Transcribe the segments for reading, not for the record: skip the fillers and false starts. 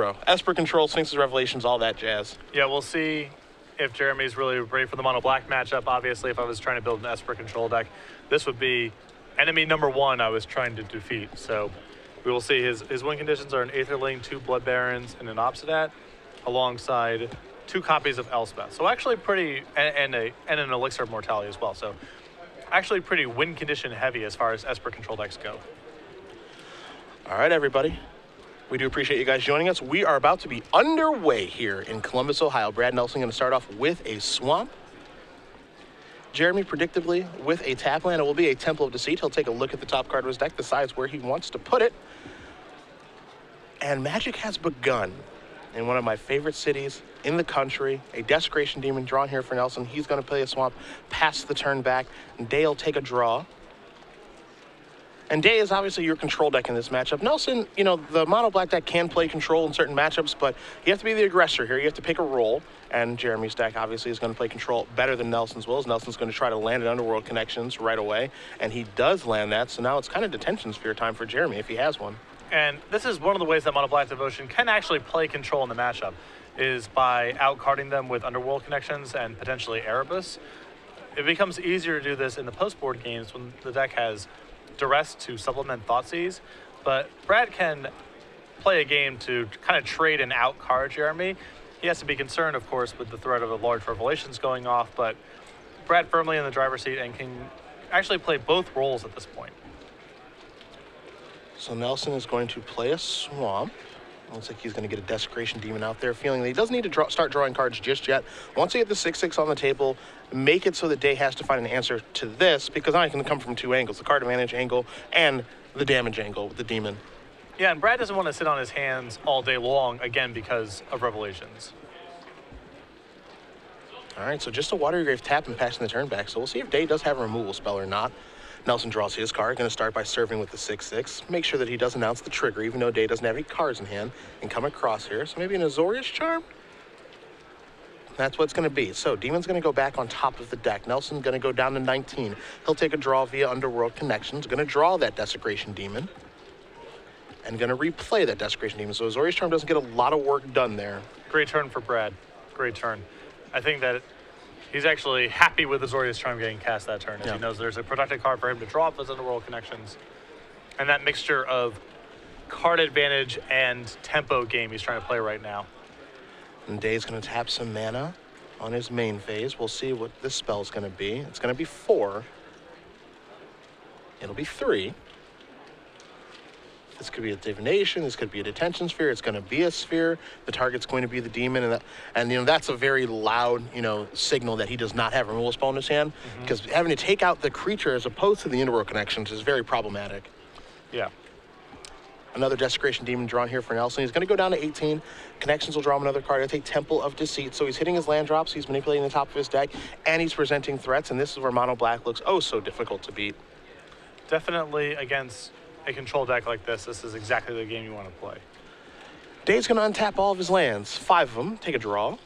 intro. Esper Control, Sphinx's Revelations, all that jazz. Yeah, we'll see if Jeremy's really ready for the mono black matchup. Obviously, if I was trying to build an Esper Control deck, this would be enemy number one I was trying to defeat. So we will see. His win conditions are an Aetherling, 2 Blood Barons, and an Obsidat, alongside 2 copies of Elspeth. So actually pretty, and an Elixir of Mortality as well. So actually pretty win condition heavy as far as Esper Control decks go. All right, everybody. We do appreciate you guys joining us. We are about to be underway here in Columbus, Ohio. Brad Nelson going to start off with a Swamp. Jeremy, predictably, with a tap land. It will be a Temple of Deceit. He'll take a look at the top card of his deck, decides where he wants to put it. And magic has begun in one of my favorite cities in the country. A Desecration Demon drawn here for Nelson. He's going to play a Swamp, pass the turn back, and Day will take a draw. And Day is obviously your control deck in this matchup. Nelson, you know, the mono black deck can play control in certain matchups, but you have to be the aggressor here. You have to pick a role. And Jeremy's deck obviously is going to play control better than Nelson's will. Nelson's going to try to land an Underworld Connections right away. And he does land that. So now it's kind of detention sphere time for Jeremy if he has one. And this is one of the ways that mono black devotion can actually play control in the matchup, is by outcarding them with Underworld Connections and potentially Erebus. It becomes easier to do this in the post-board games when the deck has duress to supplement Thoughtseize, but Brad can play a game to kind of trade and outcard Jeremy. He has to be concerned, of course, with the threat of a large Revelations going off, but Brad firmly in the driver's seat and can actually play both roles at this point. So Nelson is going to play a Swamp. Looks like he's going to get a Desecration Demon out there, feeling that he doesn't need to start drawing cards just yet. Once he get the 6/6 on the table, make it so that Day has to find an answer to this, because now he can come from 2 angles, the card advantage angle and the damage angle with the Demon. Yeah, and Brad doesn't want to sit on his hands all day long, again, because of Revelations. All right, so just a Watery Grave tap and passing the turn back. So we'll see if Day does have a removal spell or not. Nelson draws his card, going to start by serving with the 6/6. Make sure that he does announce the trigger, even though Day doesn't have any cards in hand, and come across here. So maybe an Azorius Charm? That's what it's going to be. So Demon's going to go back on top of the deck. Nelson's going to go down to 19. He'll take a draw via Underworld Connections. Going to draw that Desecration Demon. And going to replay that Desecration Demon. So Azorius Charm doesn't get a lot of work done there. Great turn for Brad. Great turn. I think that he's actually happy with Azorius Charm getting cast that turn, as he knows there's a protected card for him to draw up those Underworld Connections. And that mixture of card advantage and tempo game he's trying to play right now. And Day's going to tap some mana on his main phase. We'll see what this spell is going to be. It's going to be 4. It'll be 3. This could be a divination. This could be a detention sphere. It's going to be a sphere. The target's going to be the demon, and you know that's a very loud signal that he does not have removal spell in his hand, because having to take out the creature as opposed to the Underworld Connections is very problematic. Yeah. Another Desecration Demon drawn here for Nelson. He's going to go down to 18. Connections will draw him another card. He'll take Temple of Deceit. So he's hitting his land drops. He's manipulating the top of his deck, and he's presenting threats. And this is where Mono Black looks oh so difficult to beat. Definitely against a control deck like this is exactly the game you want to play. Day's going to untap all of his lands. 5 of them. Take a draw.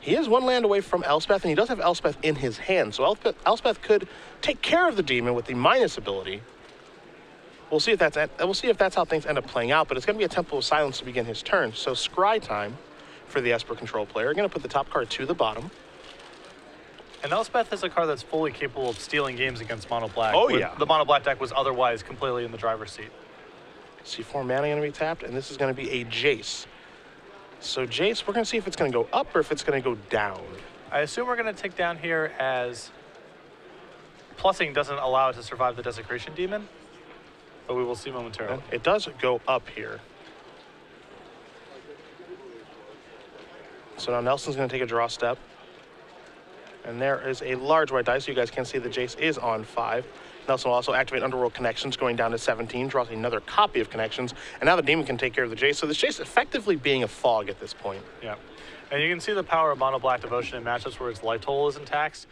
He is 1 land away from Elspeth, and he does have Elspeth in his hand. So Elspeth could take care of the demon with the minus ability. We'll see if that's how things end up playing out, but it's going to be a Temple of Silence to begin his turn. So scry time for the Esper control player. Going to put the top card to the bottom. And Elspeth is a card that's fully capable of stealing games against Mono Black. Oh, yeah. The Mono Black deck was otherwise completely in the driver's seat. See 4 mana going to be tapped, and this is going to be a Jace. So Jace, we're going to see if it's going to go up or if it's going to go down. I assume we're going to take down here as plussing doesn't allow it to survive the Desecration Demon, but we will see momentarily. It does go up here. So now Nelson's going to take a draw step. And there is a large white dice, so you guys can see the Jace is on 5. Nelson will also activate Underworld Connections, going down to 17, draws another copy of Connections, and now the Demon can take care of the Jace. So this Jace effectively being a fog at this point. Yeah, and you can see the power of Mono Black Devotion in matchups where its life total isn't taxed.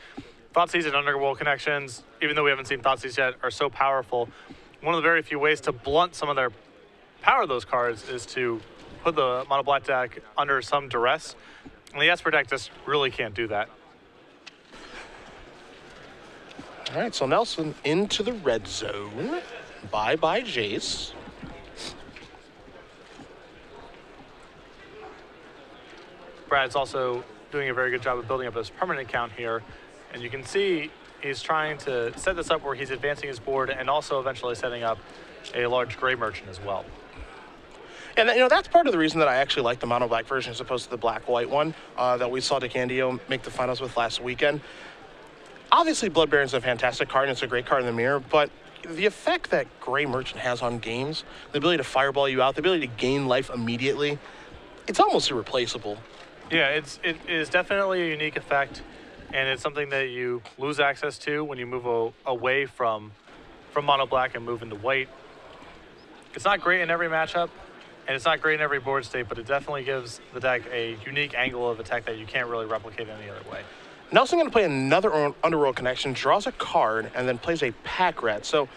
Thoughtseize and Underworld Connections, even though we haven't seen Thoughtseize yet, are so powerful. One of the very few ways to blunt some of their power of those cards is to put the Mono Black deck under some duress, and the Esper deck just really can't do that. All right, so Nelson into the red zone. Bye-bye, Jace. Brad's also doing a very good job of building up his permanent count here. And you can see he's trying to set this up where he's advancing his board and also eventually setting up a large gray merchant as well. And that's part of the reason that I actually like the mono black version as opposed to the black white one that we saw DeCandio make the finals with last weekend. Obviously, Blood Baron's a fantastic card and it's a great card in the mirror, but the effect that Gray Merchant has on games, the ability to fireball you out, the ability to gain life immediately, it's almost irreplaceable. Yeah, it is definitely a unique effect, and it's something that you lose access to when you move away from mono black and move into white. It's not great in every matchup, and it's not great in every board state, but it definitely gives the deck a unique angle of attack that you can't really replicate any other way. Nelson going to play another Underworld Connection, draws a card, and then plays a pack rat. So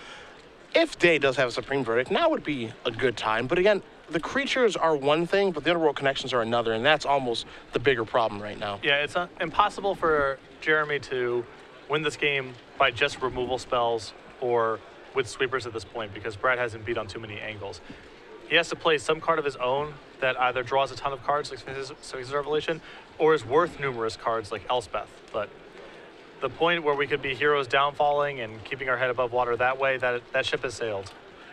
if Day does have a Supreme Verdict, now would be a good time. But again, the creatures are one thing, but the Underworld Connections are another, and that's almost the bigger problem right now. Yeah, it's impossible for Jeremy to win this game by just removal spells or with sweepers at this point because Brad hasn't beat on too many angles. He has to play some card of his own that either draws a ton of cards like Sphinx's Revelation or is worth numerous cards like Elspeth. But the point where we could be heroes downfalling and keeping our head above water that way, that ship has sailed.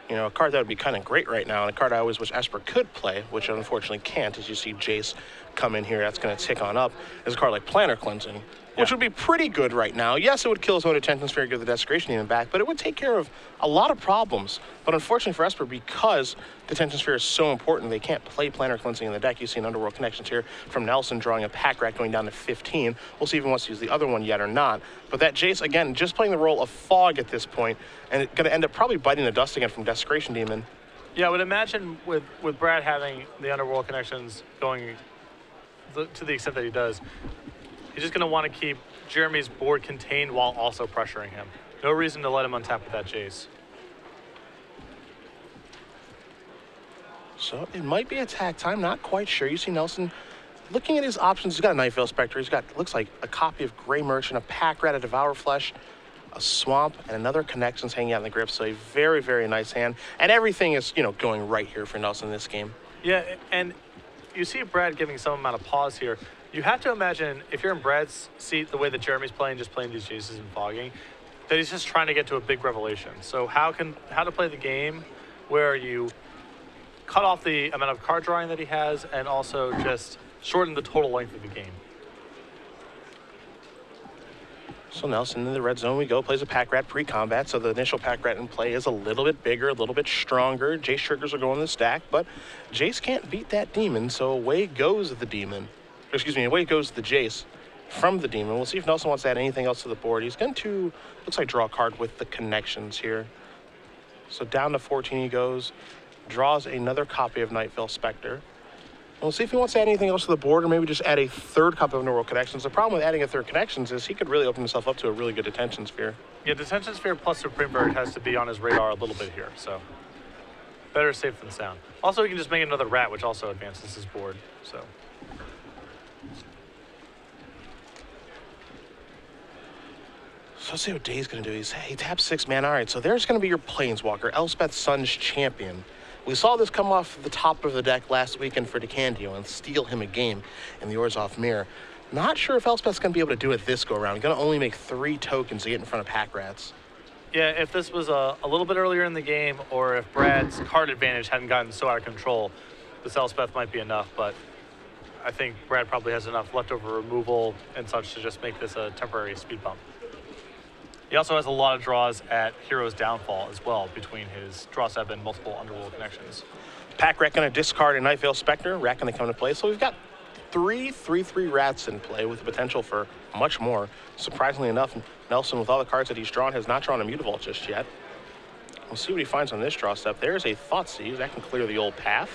A card that would be kind of great right now, and a card I always wish Esper could play, which unfortunately can't, as you see Jace come in here, that's going to tick on up, is a card like Planar Cleansing, which would be pretty good right now. Yes, it would kill his own Attention Sphere, give the Desecration Demon back, but it would take care of a lot of problems. But unfortunately for Esper, because the Attention Sphere is so important, they can't play Planar Cleansing in the deck. You see an Underworld Connections here from Nelson drawing a pack rat going down to 15. We'll see if he wants to use the other one yet or not. But that Jace, again, just playing the role of Fog at this point, and it's going to end up probably biting the dust again from Desecration Demon. Yeah, I would imagine with Brad having the Underworld Connections going to the extent that he does, he's just going to want to keep Jeremy's board contained while also pressuring him. No reason to let him untap with that Jace. So it might be attack time, not quite sure. You see Nelson looking at his options. He's got a Nightveil Spectre. He's got, looks like, a copy of Gray Merchant, a pack rat, a Devour Flesh, a Swamp, and another Connections hanging out in the grip. So a very, very nice hand. And everything is, going right here for Nelson in this game. Yeah, and you see Brad giving some amount of pause here. You have to imagine, if you're in Brad's seat, the way that Jeremy's playing, just playing these Jaces and fogging, that he's just trying to get to a big revelation. So how to play the game where you cut off the amount of card drawing that he has and also just shorten the total length of the game. So Nelson in the red zone we go, plays a pack rat pre-combat, so the initial pack rat in play is a little bit bigger, a little bit stronger. Jace triggers are going in the stack, but Jace can't beat that demon, so away goes the demon. Excuse me, away goes the Jace from the demon. We'll see if Nelson wants to add anything else to the board. He's going to, looks like, draw a card with the Connections here. So down to 14 he goes, draws another copy of Nightveil Spectre. We'll see if he wants to add anything else to the board or maybe just add a third copy of Underworld Connections. The problem with adding a third Connections is he could really open himself up to a really good Attention Sphere. Yeah, Detention Sphere plus Supreme Verdict has to be on his radar a little bit here, so better safe than sound. Also, he can just make another rat, which also advances his board, so. So let's see what Day's going to do. He taps 6 mana. All right, so there's going to be your Planeswalker, Elspeth Sun's champion. We saw this come off the top of the deck last weekend for DeCandio and steal him a game in the Orzhov Mirror. Not sure if Elspeth's going to be able to do it this go-around. Going to only make 3 tokens to get in front of pack rats. Yeah, if this was a little bit earlier in the game or if Brad's card advantage hadn't gotten so out of control, this Elspeth might be enough, but I think Brad probably has enough leftover removal and such to just make this a temporary speed bump. He also has a lot of draws at Hero's Downfall as well between his draw set and multiple Underworld Connections. Pack rat going to discard a Nightveil Spectre. Rat going to come into play. So we've got 3/3/3 rats in play with the potential for much more. Surprisingly enough, Nelson, with all the cards that he's drawn, has not drawn a Mutavault just yet. We'll see what he finds on this draw step. There's a Thoughtseize. That can clear the old path.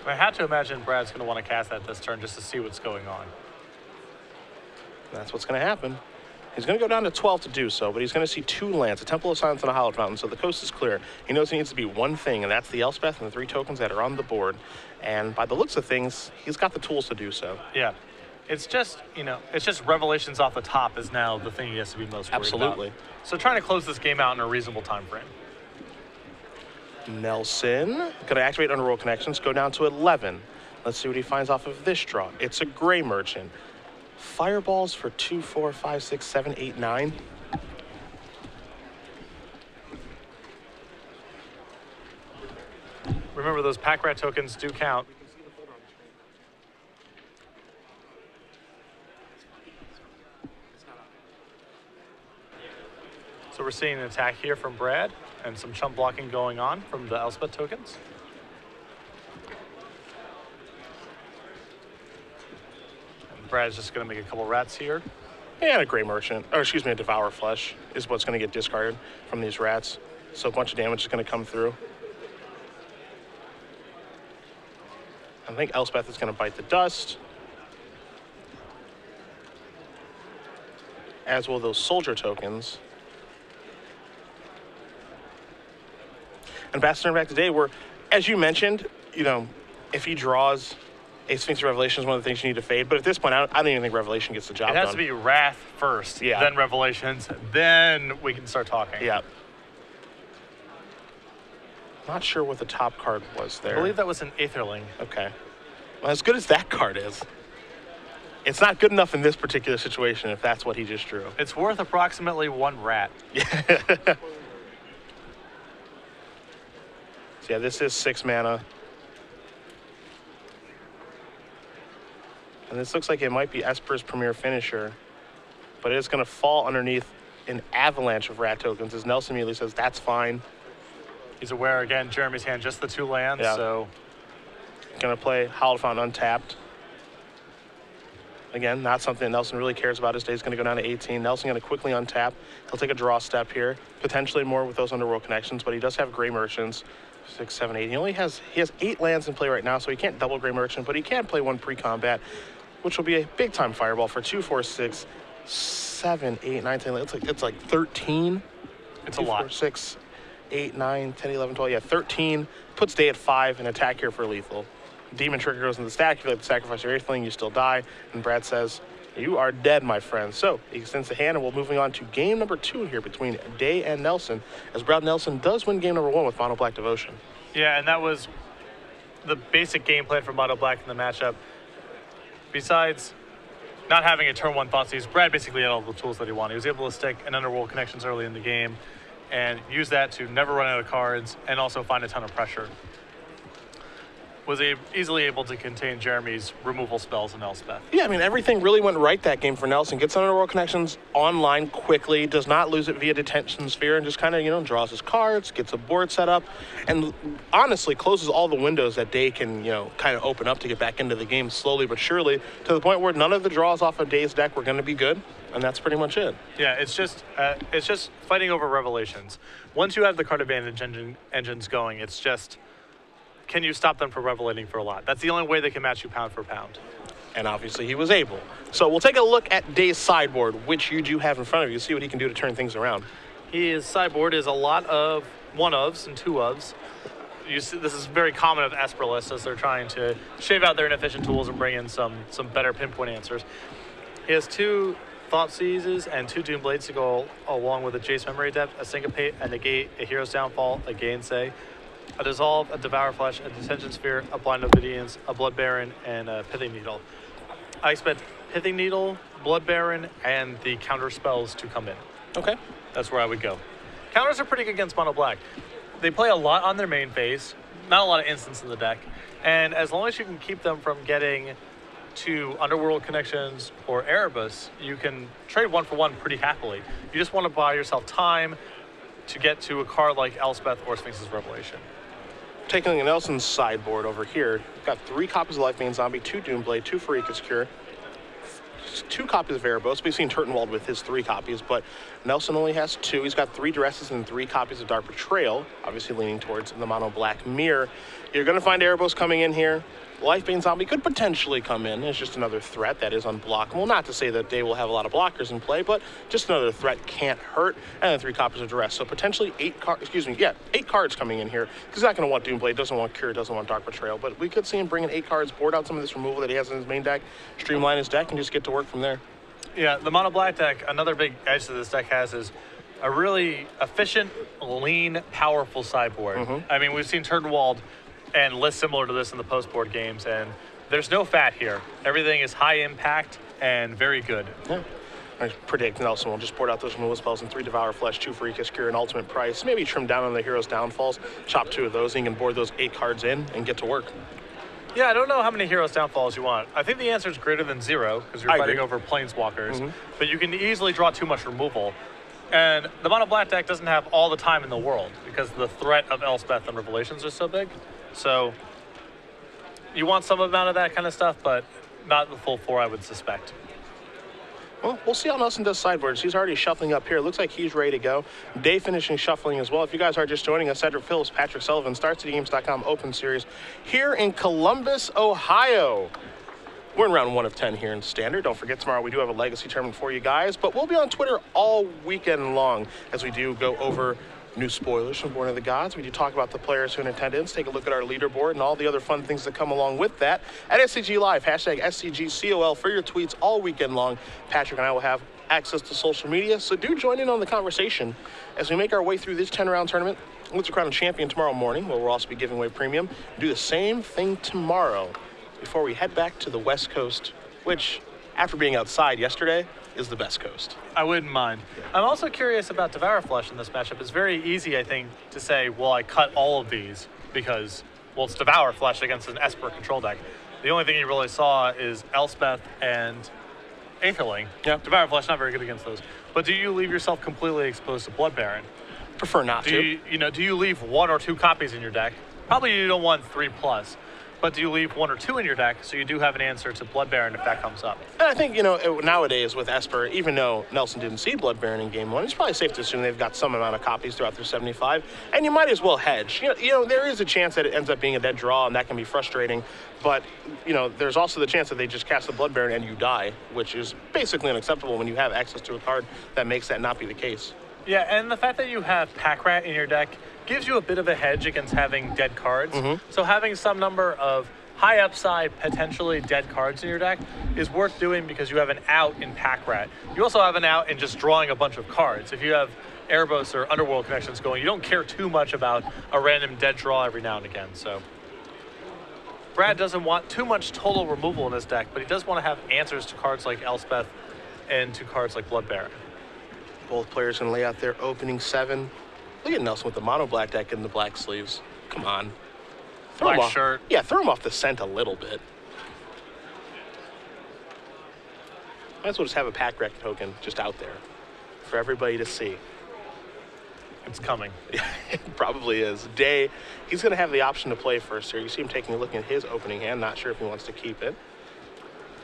I had to imagine Brad's going to want to cast that this turn just to see what's going on. That's what's going to happen. He's going to go down to 12 to do so, but he's going to see 2 lands, a Temple of Silence and a Hallowed Mountain, so the coast is clear. He knows he needs to be one thing, and that's the Elspeth and the 3 tokens that are on the board. And by the looks of things, he's got the tools to do so. Yeah. It's just, it's just Revelations off the top is now the thing he has to be most worried Absolutely. about. So trying to close this game out in a reasonable time frame. Nelson going to activate Underworld Connections, go down to 11. Let's see what he finds off of this draw. It's a Gray Merchant. Fireballs for 2, 4, 5, 6, 7, 8, 9. Remember, those pack rat tokens do count. So we're seeing an attack here from Brad and some chump blocking going on from the Elspeth tokens. And Brad's just going to make a couple rats here. And a Gray Merchant, or excuse me, a Devour Flesh is what's going to get discarded from these rats. So a bunch of damage is going to come through. I think Elspeth is going to bite the dust. As will those soldier tokens. And Bastard back today, where, as you mentioned, you know, if he draws a Sphinx of Revelation is one of the things you need to fade. But at this point, I don't even think Revelation gets the job done. It has to be Wrath first, then Revelations, then we can start talking. Yeah. Not sure what the top card was there. I believe that was an Aetherling. Okay. Well, as good as that card is, it's not good enough in this particular situation if that's what he just drew. It's worth approximately 1 rat. Yeah. So yeah, this is 6 mana. And this looks like it might be Esper's Premier Finisher, but it is going to fall underneath an avalanche of rat tokens, as Nelson immediately says, that's fine. He's aware, again, Jeremy's hand, just the 2 lands, so... Going to play Hallowed Fountain untapped. Again, not something Nelson really cares about. His day is going to go down to 18. Nelson going to quickly untap. He'll take a draw step here, potentially more with those Underworld connections, but he does have Gray Merchants, 6, 7, 8. He has 8 lands in play right now, so he can't double Gray Merchant, but he can play 1 pre-combat, which will be a big-time fireball for 2, 4, 6, 7, 8, 9, 10. It's like 13. It's 2, a lot. 4, 6, 8, 9, 10, 11, 12. Yeah, 13. Puts day at 5 and attack here for lethal. Demon Trigger goes in the stack. If you like to sacrifice your Aetherling, you still die. And Brad says, you are dead, my friend. So he extends the hand, and we're moving on to game number 2 here between Day and Nelson, as Brad Nelson does win game number 1 with Mono Black Devotion. Yeah, and that was the basic game plan for Mono Black in the matchup. Besides not having a turn 1 Thoughtseize, Brad basically had all the tools that he wanted. He was able to stick an Underworld Connections early in the game and use that to never run out of cards and also find a ton of pressure. Was easily able to contain Jeremy's removal spells in Elspeth. Yeah, I mean, everything really went right that game for Nelson. Gets Underworld Connections online quickly, does not lose it via Detention Sphere, and just kind of, draws his cards, gets a board set up, and honestly closes all the windows that Day can, kind of open up to get back into the game slowly but surely, to the point where none of the draws off of Day's deck were going to be good, and that's pretty much it. Yeah, it's just fighting over Revelations. Once you have the card advantage engines going, it's just... Can you stop them from revelating for a lot? That's the only way they can match you pound for pound. And obviously he was able. So we'll take a look at Day's sideboard, which you do have in front of you, see what he can do to turn things around. His sideboard is a lot of 1-ofs and 2-ofs. You see, this is very common of Esper lists as they're trying to shave out their inefficient tools and bring in some better pinpoint answers. He has 2 Thoughtseizes and 2 Doomblades to go along with a Jace Memory Depth, a Syncopate, a Negate, a Hero's Downfall, a Gainsay, a Dissolve, a Devour Flesh, a Detention Sphere, a Blind Obedience, a Blood Baron, and a Pithing Needle. I expect Pithing Needle, Blood Baron, and the counter spells to come in. Okay. That's where I would go. Counters are pretty good against Mono Black. They play a lot on their main phase, not a lot of instants in the deck, and as long as you can keep them from getting to Underworld Connections or Erebus, you can trade 1 for 1 pretty happily. You just want to buy yourself time to get to a card like Elspeth or Sphinx's Revelation. Taking Nelson's sideboard over here, got 3 copies of Lifebane Zombie, 2 Doomblade, 2 Pharika's Cure, 2 copies of Erebos. We've seen Turtenwald with his 3 copies, but Nelson only has 2. He's got 3 Duresses and 3 copies of Dark Betrayal, obviously leaning towards the Mono Black Mirror. You're going to find Erebos coming in here. Lifebane Zombie could potentially come in as just another threat that is unblockable. Not to say that they will have a lot of blockers in play, but just another threat can't hurt. And then 3 copies of Duress. So potentially 8 cards coming in here. He's not going to want Doomblade, doesn't want Cure, doesn't want Dark Betrayal, but we could see him bringing 8 cards, board out some of this removal that he has in his main deck, streamline his deck, and just get to work from there. Yeah, the Mono Black deck, another big edge that this deck has is a really efficient, lean, powerful sideboard. I mean, we've seen Turtenwald and lists similar to this in the post-board games, and there's no fat here. Everything is high impact and very good. Yeah. I predict Nelson will just board out those removal spells in 3 Devour Flesh, 2 Freakish Cure, and Ultimate Price. Maybe trim down on the Hero's Downfalls, chop 2 of those, and you can board those 8 cards in and get to work. Yeah, I don't know how many Hero's Downfalls you want. I think the answer is greater than 0, because you're fighting over Planeswalkers. But you can easily draw too much removal. And the mono black deck doesn't have all the time in the world, because the threat of Elspeth and Revelations is so big. So you want some amount of that kind of stuff, but not the full 4, I would suspect. Well, we'll see how Nelson does sideboards. He's already shuffling up here. Looks like he's ready to go. Day finishing shuffling as well. If you guys are just joining us, Cedric Phillips, Patrick Sullivan, StarCityGames.com Open Series here in Columbus, Ohio. We're in round 1 of 10 here in Standard. Don't forget, tomorrow we do have a Legacy tournament for you guys, but we'll be on Twitter all weekend long as we do go over new spoilers from Born of the Gods. We do talk about the players who are in attendance, take a look at our leaderboard and all the other fun things that come along with that at SCG Live, hashtag SCGCOL for your tweets all weekend long. Patrick and I will have access to social media, so do join in on the conversation as we make our way through this 10-round tournament. Look to crown a champion tomorrow morning, where we'll also be giving away premium. Do the same thing tomorrow before we head back to the West Coast, which, after being outside yesterday, is the best coast. I wouldn't mind. I'm also curious about Devour Flesh in this matchup. It's very easy, I think, to say, well, I cut all of these because, well, it's Devour Flesh against an Esper control deck. The only thing you really saw is Elspeth and Aetherling. Yeah. Devour Flesh, not very good against those. But do you leave yourself completely exposed to Blood Baron? Prefer not to. Do you leave 1 or 2 copies in your deck? Probably you don't want 3+. But do you leave 1 or 2 in your deck so you do have an answer to Blood Baron if that comes up? And I think, nowadays with Esper, even though Nelson didn't see Blood Baron in Game 1, it's probably safe to assume they've got some amount of copies throughout their 75, and you might as well hedge. There is a chance that it ends up being a dead draw, and that can be frustrating, but, there's also the chance that they just cast the Blood Baron and you die, which is basically unacceptable when you have access to a card that makes that not be the case. Yeah, and the fact that you have Pack Rat in your deck gives you a bit of a hedge against having dead cards. So having some number of high upside, potentially dead cards in your deck is worth doing because you have an out in Pack Rat. You also have an out in just drawing a bunch of cards. If you have Erebos or Underworld connections going, you don't care too much about a random dead draw every now and again. So Brad doesn't want too much total removal in his deck, but he does want to have answers to cards like Elspeth and to cards like Blood Baron. Both players going to lay out their opening 7. Look at Nelson with the mono black deck and the black sleeves. Come on. Black shirt. Yeah, throw him off the scent a little bit. Might as well just have a Pack Rat token just out there for everybody to see. It's coming. It probably is. Day, he's going to have the option to play first here. You see him taking a look at his opening hand. Not sure if he wants to keep it.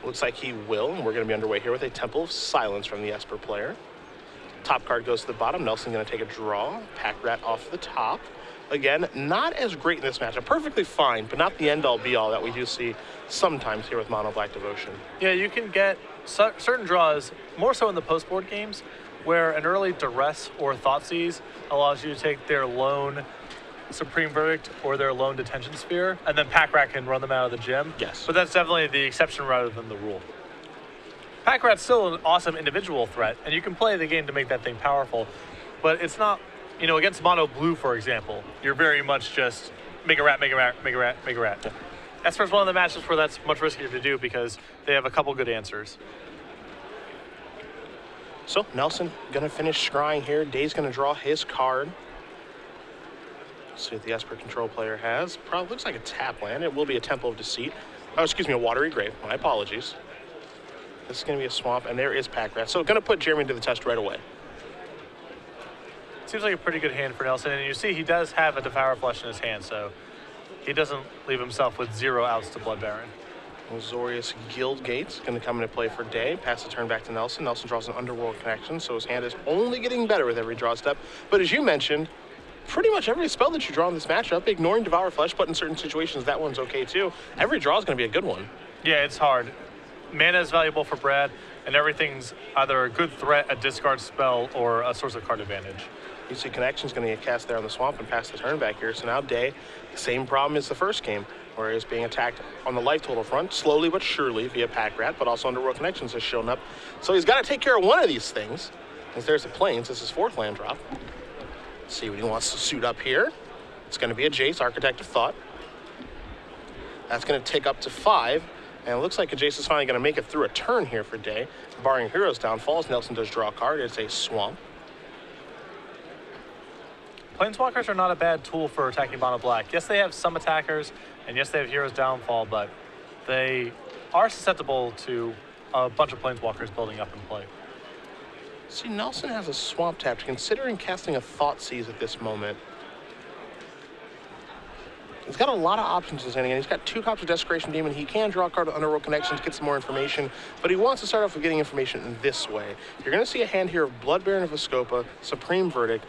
Looks like he will, and we're going to be underway here with a Temple of Silence from the Esper player. Top card goes to the bottom. Nelson going to take a draw. Pack Rat off the top. Again, not as great in this matchup. Perfectly fine, but not the end-all be-all that we do see sometimes here with Mono Black Devotion. Yeah, you can get certain draws, more so in the post-board games, where an early Duress or Thoughtseize allows you to take their lone Supreme Verdict or their lone Detention Sphere, and then Pack Rat can run them out of the gym. Yes. But that's definitely the exception rather than the rule. Pack Rat's still an awesome individual threat, and you can play the game to make that thing powerful, but it's not, against mono blue, for example, you're very much just make a rat, make a rat, make a rat, make a rat. Yeah. Esper's one of the matches where that's much riskier to do because they have a couple good answers. So Nelson going to finish scrying here. Day's going to draw his card. Let's see what the Esper control player has. Probably looks like a tap land. It will be a Temple of Deceit. Oh, excuse me, a Watery Grave. My apologies. This is going to be a swamp, and there is Pack Rat. So going to put Jeremy to the test right away. Seems like a pretty good hand for Nelson, and you see he does have a Devour Flesh in his hand, so he doesn't leave himself with 0 outs to Blood Baron. Azorius Guildgate's going to come into play for Day. Pass the turn back to Nelson. Nelson draws an Underworld connection, so his hand is only getting better with every draw step. But as you mentioned, pretty much every spell that you draw in this matchup, ignoring Devour Flesh, but in certain situations that one's okay too. Every draw is going to be a good one. Yeah, it's hard. Mana is valuable for Brad, and everything's either a good threat, a discard spell, or a source of card advantage. You see Connection's going to get cast there on the swamp and pass the turn back here. So now Day, same problem as the first game, where he's being attacked on the life total front, slowly but surely via Pack Rat, but also Underworld Connections has shown up. So he's got to take care of one of these things, as there's the Plains. This is 4th land drop. Let's see what he wants to suit up here. It's going to be a Jace, Architect of Thought. That's going to take up to 5. And it looks like Jace is finally going to make it through a turn here for Day. Barring Hero's Downfalls, Nelson does draw a card. It's a Swamp. Planeswalkers are not a bad tool for attacking mono black. Yes, they have some attackers, and yes, they have Hero's Downfall, but they are susceptible to a bunch of Planeswalkers building up in play. See, Nelson has a Swamp tapped, considering casting a Thought Seize at this moment. He's got a lot of options in his hand. He's got 2 copies of Desecration Demon. He can draw a card with Underworld Connections, get some more information, but he wants to start off with getting information in this way. You're going to see a hand here of Blood Baron of Escopa, Supreme Verdict,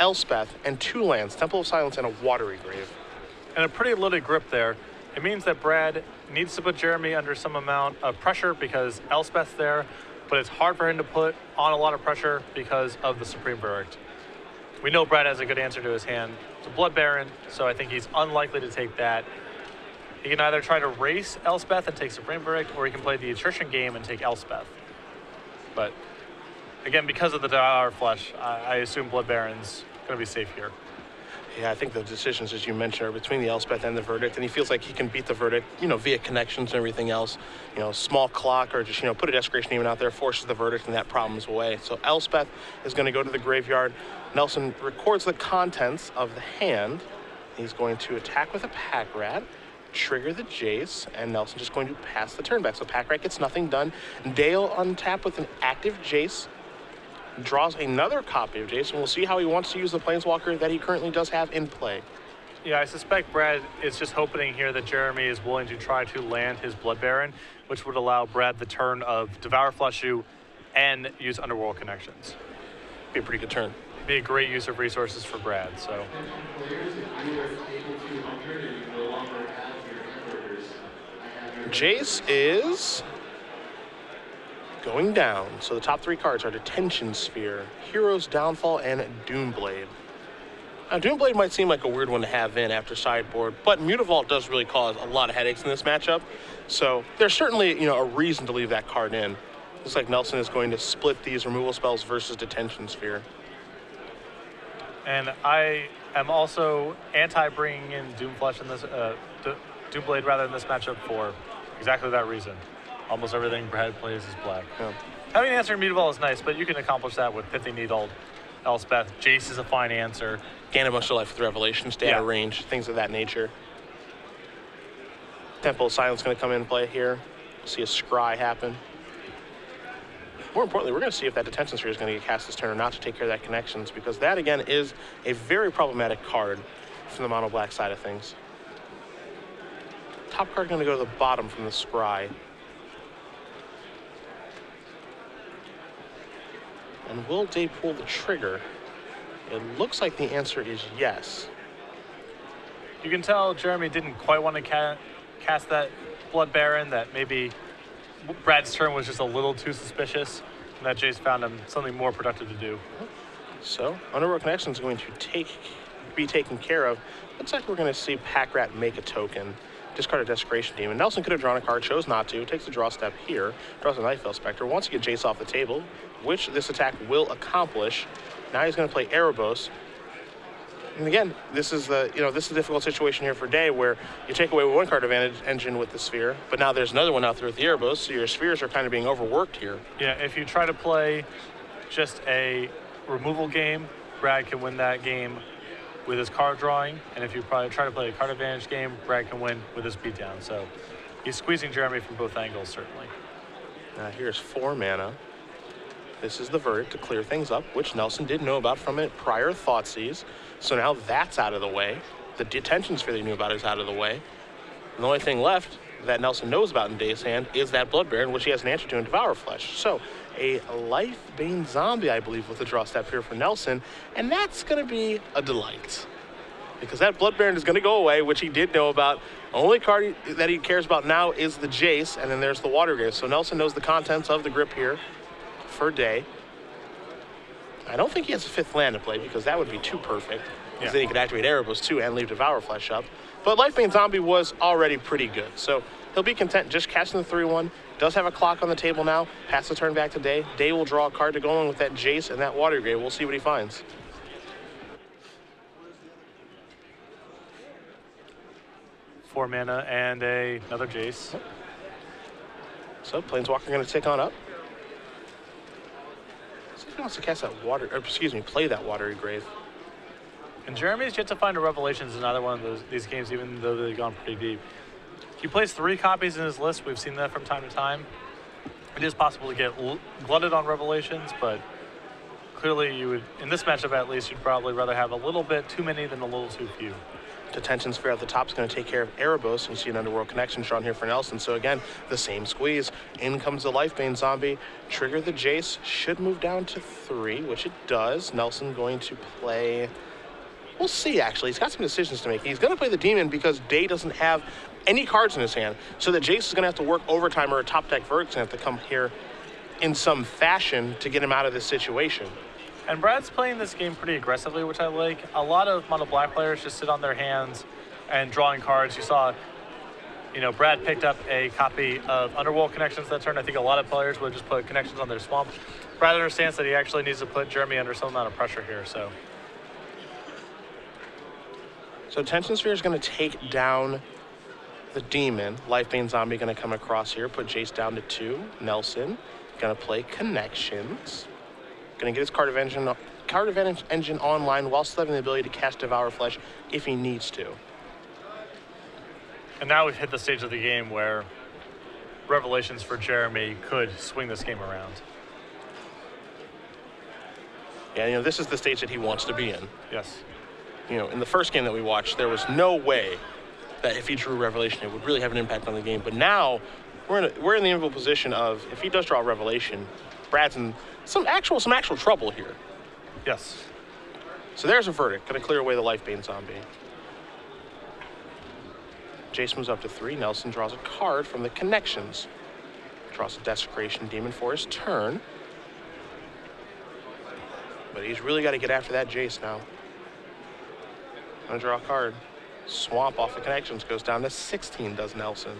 Elspeth, and 2 lands, Temple of Silence, and a Watery Grave. And a pretty loaded grip there. It means that Brad needs to put Jeremy under some amount of pressure because Elspeth's there, but it's hard for him to put on a lot of pressure because of the Supreme Verdict. We know Brad has a good answer to his hand. It's a Blood Baron, so I think he's unlikely to take that. He can either try to race Elspeth and take Supreme Verdict, or he can play the attrition game and take Elspeth. But again, because of the Devour Flesh, I assume Blood Baron's going to be safe here. Yeah, I think the decisions, as you mentioned, are between the Elspeth and the Verdict, and he feels like he can beat the Verdict, via connections and everything else. Small clock, or just, put a Desecration Demon out there, forces the Verdict, and that problem's away. So Elspeth is going to go to the graveyard. Nelson records the contents of the hand. He's going to attack with a Pack Rat, trigger the Jace, and Nelson just going to pass the turn back. So Pack Rat gets nothing done. Dale untap with an active Jace, draws another copy of Jace, and we'll see how he wants to use the Planeswalker that he currently does have in play. Yeah, I suspect Brad is just hoping here that Jeremy is willing to try to land his Blood Baron, which would allow Brad the turn of Devour Flesh You and use Underworld Connections. Be a pretty good turn. Be a great use of resources for Brad, so. Jace is going down. So the top 3 cards are Detention Sphere, Hero's Downfall, and Doomblade. Now, Doomblade might seem like a weird one to have in after sideboard, but Mutavault does really cause a lot of headaches in this matchup. So there's certainly, a reason to leave that card in. Looks like Nelson is going to split these removal spells versus Detention Sphere. And I am also anti-bringing in Doomflesh in this, Doomblade rather in this matchup for exactly that reason. Almost everything Brad plays is black. Yeah. Having an answer in Mutavault is nice, but you can accomplish that with Pithy Needle, Elspeth. Jace is a fine answer. Gain a bunch of life with Revelation, stay out of range, things of that nature. Temple of Silence going to come in play here. See a scry happen. More importantly, we're going to see if that Detention Sphere is going to get cast this turn or not to take care of that Connections, because that, again, is a very problematic card from the mono black side of things. Top card going to go to the bottom from the scry. And will Day pull the trigger? It looks like the answer is yes. You can tell Jeremy didn't quite want to cast that Blood Baron, that maybe Brad's turn was just a little too suspicious, and that Jace found him something more productive to do. So, Underworld Connection is going to be taken care of. Looks like we're going to see Pack Rat make a token. Discard a Desecration Demon. Nelson could have drawn a card, chose not to. Takes a draw step here. Draws a Nightfell Spectre. Wants to get Jace off the table, which this attack will accomplish. Now he's going to play Erebos. And again, this is a difficult situation here for Day, where you take away 1 card advantage engine with the Sphere, but now there's another one out there with the Erebos, so your Spheres are kind of being overworked here. Yeah, if you try to play just a removal game, Brad can win that game with his card drawing, and if you probably try to play a card advantage game, Brad can win with his beatdown. So he's squeezing Jeremy from both angles, certainly. Now here's 4 mana. This is the Verdict to clear things up, which Nelson did know about from a prior Thoughtseize. So now that's out of the way. The Detention Sphere that he knew about is out of the way. And the only thing left that Nelson knows about in Day's hand is that Blood Baron, which he has an answer to in Devour Flesh. So a Life-Bane Zombie, I believe, with a draw step here for Nelson, and that's going to be a delight. Because that Blood Baron is going to go away, which he did know about. The only card that he cares about now is the Jace, and then there's the Water Grave. So Nelson knows the contents of the grip here for Day. I don't think he has a 5th land to play, because that would be too perfect. Because then he could activate Erebos too and leave Devour Flesh up. But Life-Bane Zombie was already pretty good, so he'll be content just casting the 3-1. Does have a clock on the table now. Pass the turn back to Day. Day will draw a card to go along with that Jace and that Water Grave. We'll see what he finds. 4 mana and another Jace. So Planeswalker going to tick on up. See if he wants to cast that water, or excuse me, play that Watery Grave. And Jeremy's yet to find a Revelations in either one of these games, even though they've gone pretty deep. He plays 3 copies in his list. We've seen that from time to time. It is possible to get glutted on Revelations, but clearly you would, in this matchup at least, you'd probably rather have a little bit too many than a little too few. Detention Sphere at the top is going to take care of Erebos. You see an Underworld Connection drawn here for Nelson. So again, the same squeeze. In comes the Lifebane Zombie. Trigger the Jace. Should move down to 3, which it does. Nelson going to play... We'll see, actually. He's got some decisions to make. He's going to play the Demon because Day doesn't have any cards in his hand. So the Jace is going to have to work overtime, or a top deck Verdict's going to have to come here in some fashion to get him out of this situation. And Brad's playing this game pretty aggressively, which I like. A lot of mono black players just sit on their hands and drawing cards. You saw, Brad picked up a copy of Underworld Connections that turn. I think a lot of players would just put Connections on their Swamp. Brad understands that he actually needs to put Jeremy under some amount of pressure here, so. So Detention Sphere is going to take down the Demon. Lifebane Zombie going to come across here, put Jace down to 2. Nelson going to play Connections. Going to get his card advantage engine online while still having the ability to cast Devour Flesh if he needs to. And now we've hit the stage of the game where Revelations for Jeremy could swing this game around. Yeah, this is the stage that he wants to be in. Yes. In the first game that we watched, there was no way that if he drew Revelation, it would really have an impact on the game. But now, we're in the enviable position of, if he does draw Revelation, Brad's in some actual trouble here. Yes. So there's a Verdict, going to clear away the Lifebane Zombie. Jace moves up to 3. Nelson draws a card from the Connections. Draws a Desecration Demon for his turn. But he's really got to get after that Jace now. Gonna draw a card. Swamp off the Connections goes down to 16, does Nelson.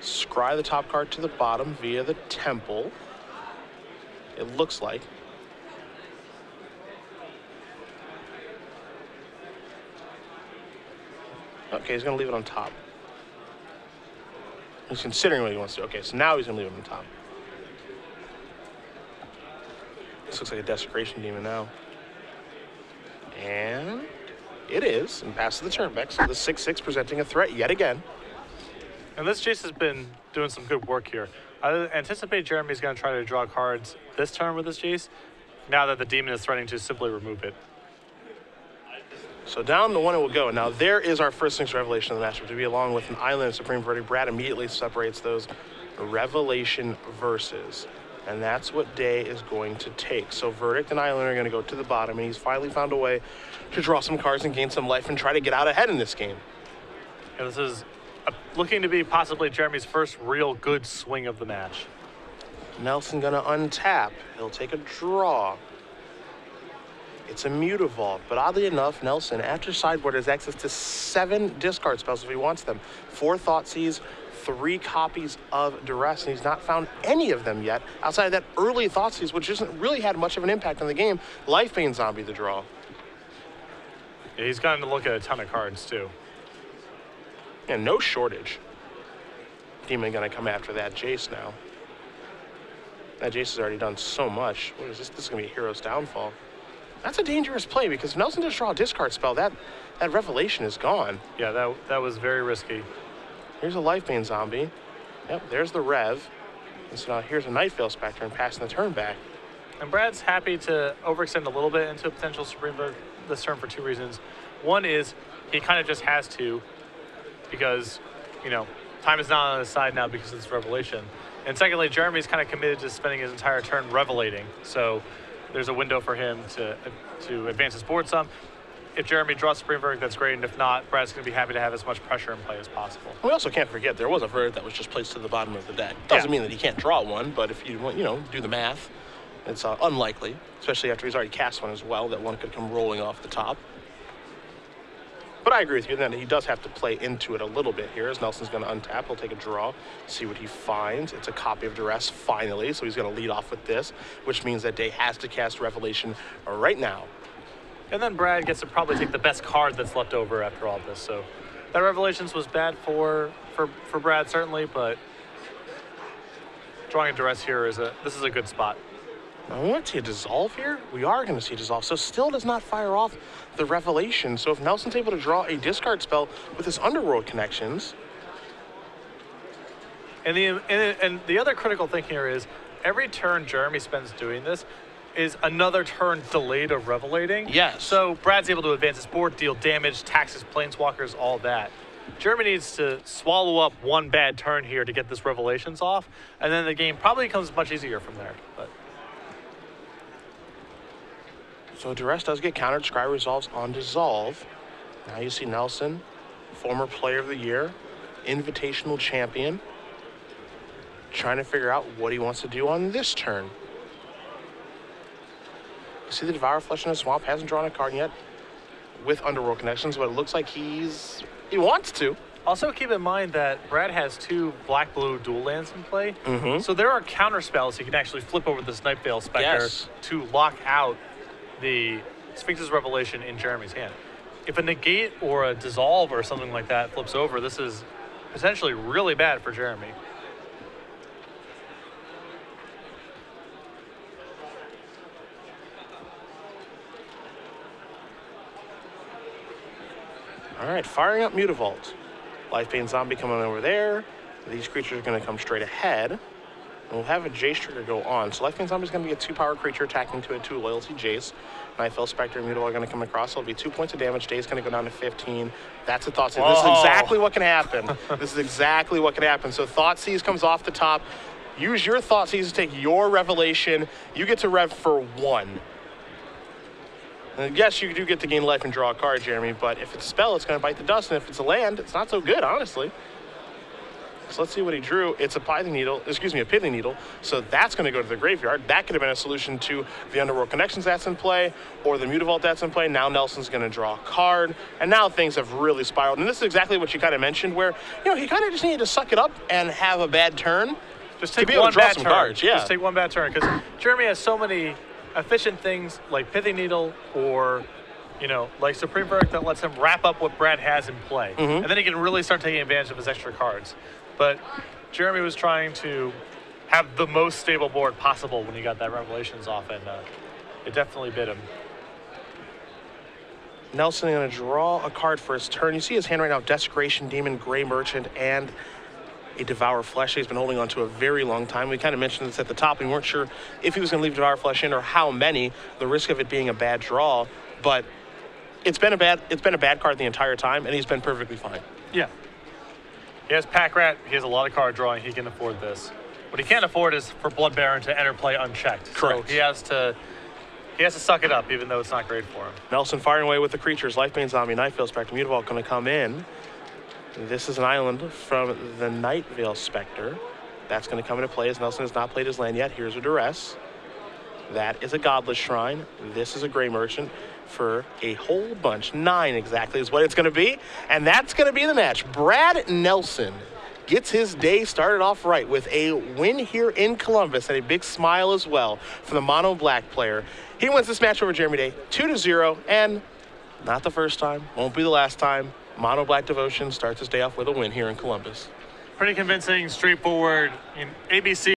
Scry the top card to the bottom via the Temple. It looks like. Okay, he's gonna leave it on top. He's considering what he wants to do. Okay, so now he's gonna leave it on top. This looks like a Desecration Demon now. And it is, and passes the turn back. So the 6/6 presenting a threat yet again. And this Jace has been doing some good work here. I anticipate Jeremy's going to try to draw cards this turn with this Jace, now that the Demon is threatening to simply remove it. So down to 1 it will go. Now there is our first Sphinx Revelation of the matchup to be along with an Island of Supreme Verdict. Brad immediately separates those Revelation verses. And that's what Day is going to take. So Verdict and Island are going to go to the bottom, and he's finally found a way to draw some cards and gain some life and try to get out ahead in this game. Yeah, this is looking to be possibly Jeremy's first real good swing of the match. Nelson going to untap. He'll take a draw. It's a Mutavault, but oddly enough, Nelson, after sideboard, has access to 7 discard spells if he wants them. 4 Thoughtseize, 3 copies of Duress, and he's not found any of them yet outside of that early Thoughtseize, which hasn't really had much of an impact on the game. Lifebane Zombie the draw. Yeah, he's gotten to look at a ton of cards too. And no shortage. Demon gonna come after that Jace now. That Jace has already done so much. What is this? This is gonna be a Hero's Downfall. That's a dangerous play because if Nelson does draw a discard spell, that Revelation is gone. Yeah, that was very risky. Here's a Lifebane Zombie. Yep, there's the Rev. And so now here's a Nightveil Spectre and passing the turn back. And Brad's happy to overextend a little bit into a potential Supreme Verdict this turn for 2 reasons. One is he kind of just has to because, time is not on his side now because of this Revelation. And secondly, Jeremy's kind of committed to spending his entire turn revelating. So there's a window for him to advance his board some. If Jeremy draws Supreme Verdict, that's great, and if not, Brad's going to be happy to have as much pressure in play as possible. We also can't forget there was a Verdict that was just placed to the bottom of the deck. Doesn't mean that he can't draw one, but if you want, do the math, it's unlikely, especially after he's already cast one as well, that one could come rolling off the top. But I agree with you that he does have to play into it a little bit here, as Nelson's going to untap. He'll take a draw, see what he finds. It's a copy of Duress, finally, so he's going to lead off with this, which means that Day has to cast Revelation right now. And then Brad gets to probably take the best card that's left over after all this. So that Revelations was bad for Brad, certainly, but drawing a Duress here this is a good spot. Now, we want to see a Dissolve here. We are going to see a Dissolve. So still does not fire off the Revelation. So if Nelson's able to draw a discard spell with his Underworld connections. And the other critical thing here is every turn Jeremy spends doing this is another turn delayed of Revelating. Yes. So Brad's able to advance his board, deal damage, tax his Planeswalkers, all that. Jeremy needs to swallow up one bad turn here to get this Revelations off, and then the game probably becomes much easier from there. But so Duress does get countered. Scry resolves on Dissolve. Now you see Nelson, former Player of the Year, Invitational Champion, trying to figure out what he wants to do on this turn. You see the Devour Flesh in the Swamp, hasn't drawn a card yet with Underworld connections, but it looks like he wants to. Also keep in mind that Brad has 2 black-blue dual lands in play. Mm-hmm. So there are counter spells he can actually flip over this Night Veil Spectre to lock out the Sphinx's Revelation in Jeremy's hand. If a negate or a dissolve or something like that flips over, this is potentially really bad for Jeremy. All right, firing up Mutavault. Lifebane Zombie coming over there. These creatures are going to come straight ahead. And we'll have a Jace trigger go on. So Lifebane Zombie is going to be a 2-power creature attacking to a 2-loyalty Jace. Nightfell Spectre and Mutavault are going to come across. So it'll be 2 points of damage. Day's going to go down to 15. That's a Thoughtseize. This is exactly what can happen. This is exactly what can happen. So Thoughtseize comes off the top. Use your Thoughtseize to take your Revelation. You get to rev for 1. And yes, you do get to gain life and draw a card, Jeremy, but if it's a spell, it's going to bite the dust, and if it's a land, it's not so good, honestly. So let's see what he drew. It's a Pithing Needle, a Pithing Needle, so that's going to go to the graveyard. That could have been a solution to the Underworld Connections that's in play, or the Mutavault that's in play. Now Nelson's going to draw a card, and now things have really spiraled. And this is exactly what you kind of mentioned, where, he kind of just needed to suck it up and have a bad turn. Just take one bad turn. Cards. Yeah. Just take one bad turn, because Jeremy has so many efficient things like Pithing Needle or, like Supreme Verdict that lets him wrap up what Brad has in play. Mm-hmm. And then he can really start taking advantage of his extra cards. But Jeremy was trying to have the most stable board possible when he got that Revelations off, and it definitely bit him. Nelson going to draw a card for his turn. You see his hand right now, Desecration Demon, Gray Merchant, and a Devour Flesh he's been holding on to a very long time. We kind of mentioned this at the top. We weren't sure if he was going to leave Devour Flesh in or how many, the risk of it being a bad draw, but it's been a bad card the entire time, and he's been perfectly fine. Yeah. He has Pack Rat. He has a lot of card drawing. He can afford this. What he can't afford is for Blood Baron to enter play unchecked. Correct. So he has to suck it up, even though it's not great for him. Nelson firing away with the creatures. Lifebane Zombie, Nightveil Spectre, Mutavault going to come in. This is an island from the Nightveil Spectre. That's going to come into play as Nelson has not played his land yet. Here's a Duress. That is a Godless Shrine. This is a Gray Merchant for a whole bunch. 9 exactly is what it's going to be. And that's going to be the match. Brad Nelson gets his day started off right with a win here in Columbus and a big smile as well for the mono black player. He wins this match over Jeremy Day 2-0, and not the first time, won't be the last time. Mono Black Devotion starts his day off with a win here in Columbus. Pretty convincing, straightforward, ABC.